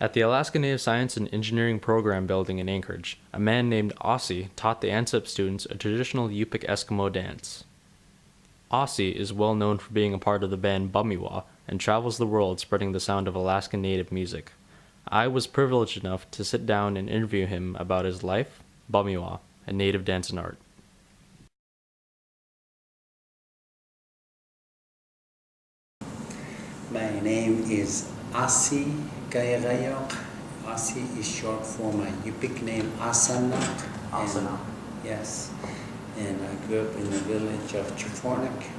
At the Alaska Native Science and Engineering Program building in Anchorage, a man named Ossie taught the ANSEP students a traditional Yupik Eskimo dance. Ossie is well known for being a part of the band Pamyua and travels the world spreading the sound of Alaskan Native music. I was privileged enough to sit down and interview him about his life, Pamyua, and Native dance and art. My name is Ossie Kairaiuak. Ossie is short for my Yupik name Asanak. Yes. And I grew up in the village of Chifornik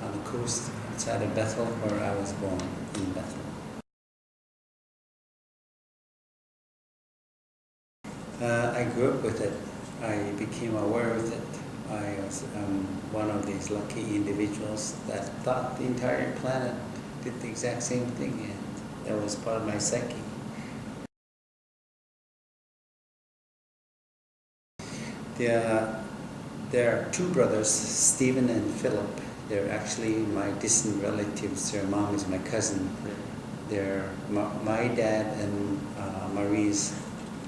on the coast outside of Bethel, where I was born in Bethel. I grew up with it. I became aware of it. I was one of these lucky individuals that thought the entire planet did the exact same thing, and that was part of my psyche. There are two brothers, Stephen and Philip. They're actually my distant relatives. Their mom is my cousin. My dad and Marie's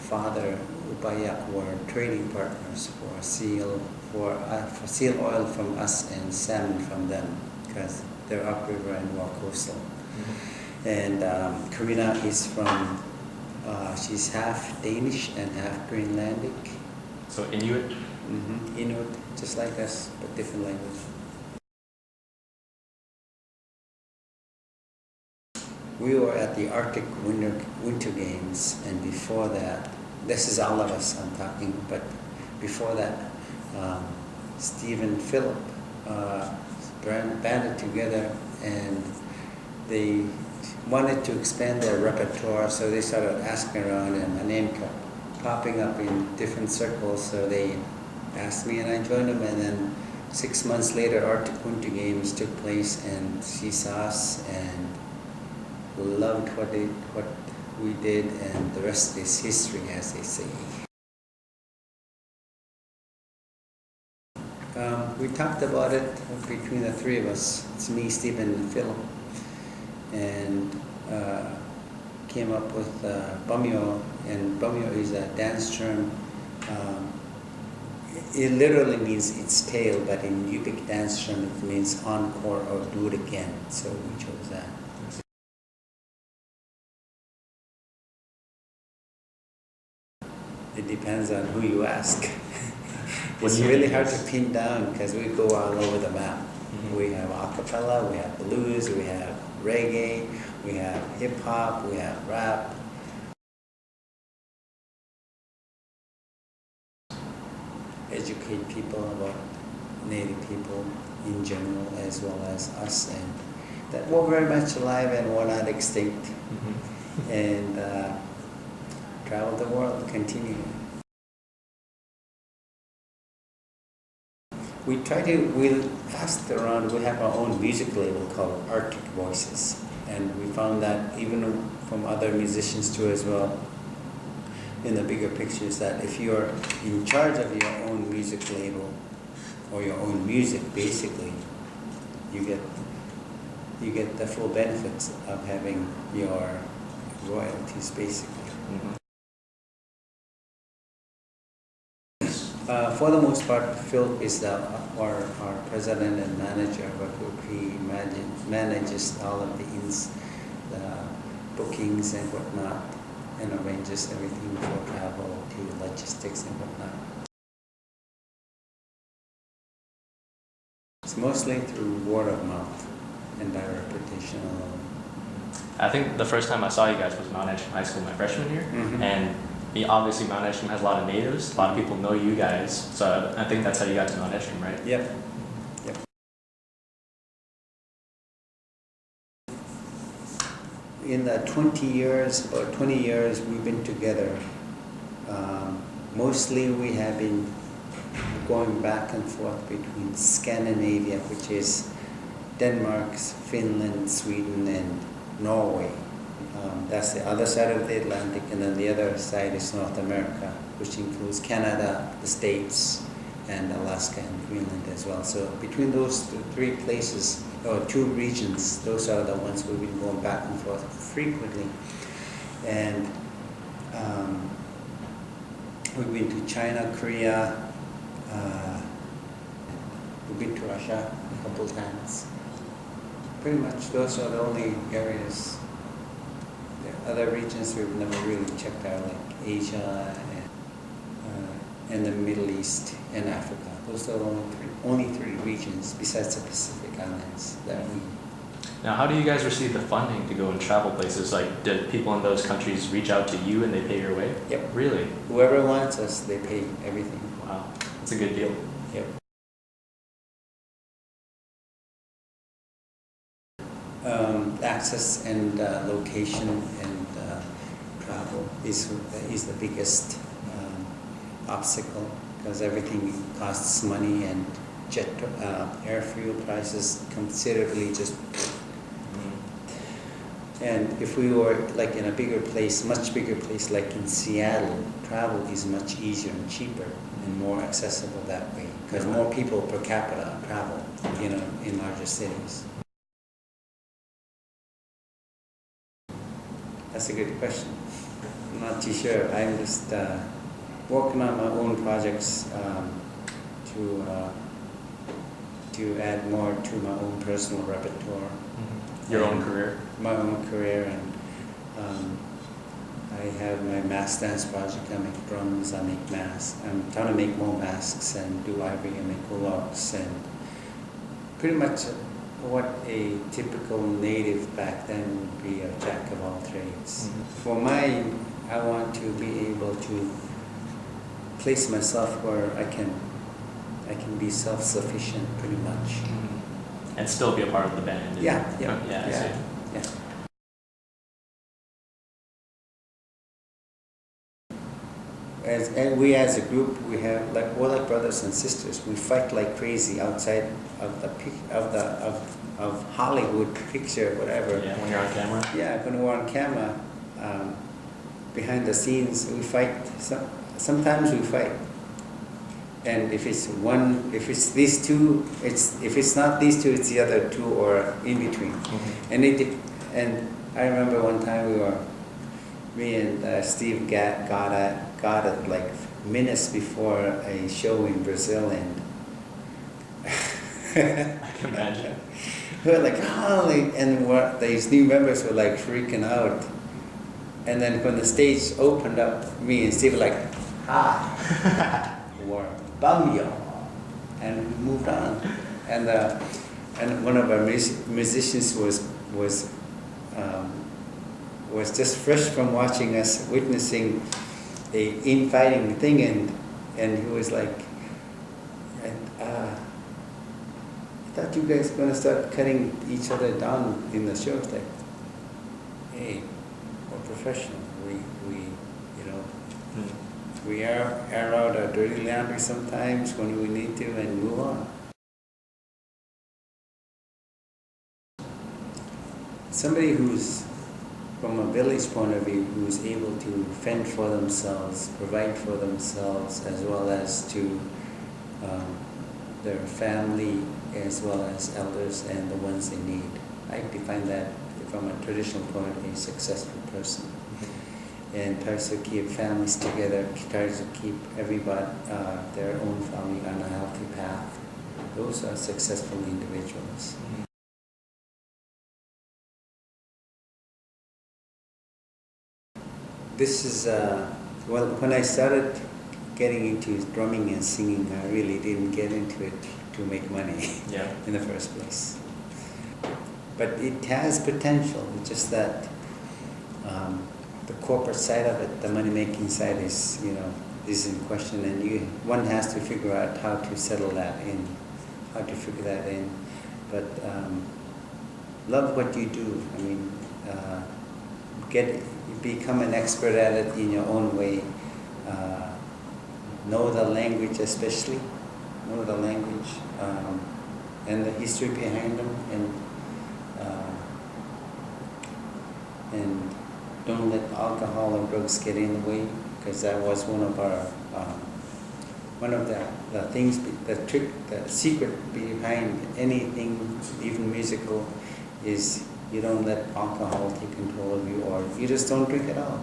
father, Upayak, were trading partners for seal oil from us and salmon from them, because they're upriver and more coastal. Mm-hmm. And Karina is from, she's half Danish and half Greenlandic. So Inuit? Mm-hmm. Inuit, just like us, but different language. We were at the Arctic Winter Games, and before that, this is all of us I'm talking, but before that, Steve and Philip banded together, and they wanted to expand their repertoire, so they started asking around, and my name kept popping up in different circles, so they asked me and I joined them, and then 6 months later Arctic Winter Games took place, and she saw us and loved what we did, and the rest is history, as they say. We talked about it between the three of us. It's me, Stephen, and Philip, and came up with Pamyua, and Pamyua is a dance term. It literally means its tail, but in Yupik dance term it means encore or do it again, so we chose that. It depends on who you ask. It's really hard to pin down because we go all over the map. Mm-hmm. We have acapella, we have blues, we have reggae, we have hip hop, we have rap. Educate people about Native people in general, as well as us, and that we're very much alive and we're not extinct. Mm-hmm. And travel the world, continue. We asked around, we have our own music label called Arctic Voices, and we found that even from other musicians too as well, in the bigger pictures, that if you're in charge of your own music label or your own music, basically, you get the full benefits of having your royalties, basically. Mm-hmm. For the most part, Phil is our president and manager, but he manages all of the bookings and whatnot, and arranges everything for travel to logistics and whatnot. It's mostly through word of mouth and our reputation alone. I think the first time I saw you guys was Mount Edgecombe High School my freshman year, mm-hmm. And obviously Mount Edgecombe has a lot of natives, a lot of people know you guys, so I think that's how you got to Mount Edgecombe, right? Yep. In the 20 years we've been together, mostly we have been going back and forth between Scandinavia, which is Denmark, Finland, Sweden, and Norway. That's the other side of the Atlantic, and then the other side is North America, which includes Canada, the States, and Alaska and Greenland as well. So between those three places, or two regions, those are the ones we've been going back and forth frequently. And we've been to China, Korea, we've been to Russia a couple times. Pretty much those are the only areas. The other regions we've never really checked out, like Asia and the Middle East and Africa. Those are the only three regions besides the Pacific Islands that we. Now, how do you guys receive the funding to go and travel places? Like, did people in those countries reach out to you and they pay your way? Yep. Really? Whoever wants us, they pay everything. Wow, that's a good deal. Yep. Access and location and travel is the biggest obstacle, because everything costs money, and jet air fuel prices considerably just. And if we were like in a bigger place, much bigger place like in Seattle, travel is much easier and cheaper and more accessible that way, because more people per capita travel, in larger cities. That's a good question. I'm not too sure. I'm just working on my own projects to add more to my own personal repertoire. Mm-hmm. Your own career? My own career, and I have my mask dance project. I make drums, I make masks. I'm trying to make more masks and do ivory and make hula-hoops, and pretty much what a typical native back then would be, a jack of all trades. Mm-hmm. For mine, I want to be able to place myself where I can be self-sufficient pretty much. Mm-hmm. And still be a part of the band. Yeah. I see. Yeah. And we as a group, we have we're like brothers and sisters. We fight like crazy outside of Hollywood picture, whatever. Yeah, when you're on camera. Yeah, when we're on camera, behind the scenes, we fight. Sometimes we fight. And if it's these two, if it's not these two, it's the other two, or in between. Mm-hmm. And I remember one time me and Steve got it like minutes before a show in Brazil, and I can imagine. We were like, holy, and these new members were like freaking out. And then when the stage opened up, me and Steve were like, or Pamyua, and we moved on. And one of our musicians was just fresh from watching us witnessing a infighting thing, and he was like, I thought you guys were gonna start cutting each other down in the show. It's like, hey, we're professional. We air out our dirty laundry sometimes when we need to, and move on. Somebody who's, from a village point of view, who's able to fend for themselves, provide for themselves, as well as to their family, as well as elders and the ones they need. I define that from a traditional point of view, a successful person. And tries to keep families together, tries to keep everybody, their own family on a healthy path. Those are successful individuals. This is, when I started getting into drumming and singing, I really didn't get into it to make money in the first place. But it has potential, it's just that the corporate side of it, the money-making side is in question, and one has to figure out how to settle that in, how to figure that in. But love what you do. I mean, become an expert at it in your own way. Know the language, especially. Know the language and the history behind them, and don't let alcohol or drugs get in the way, because that was one of the things, the secret behind anything, even musical, is You don't let alcohol take control of you, or you just don't drink at all.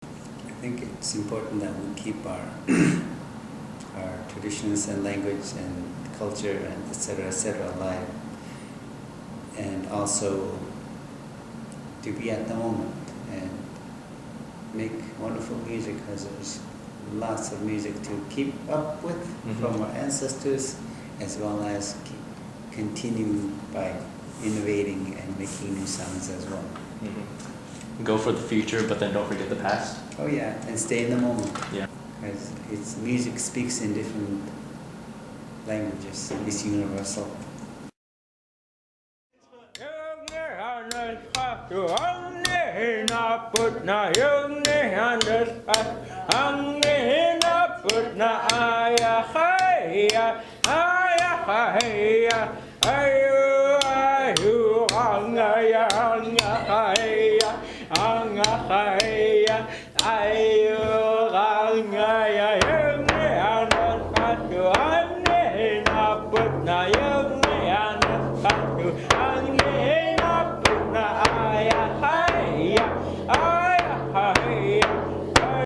I think it's important that we keep our our traditions and language and culture and etc. alive, and also to be at the moment and make wonderful music, because there's lots of music to keep up with from our ancestors, as well as continue by innovating and making new sounds as well. Go for the future, but then don't forget the past. Oh yeah, and stay in the moment. Yeah. Because it's music speaks in different languages. It's universal. Ayu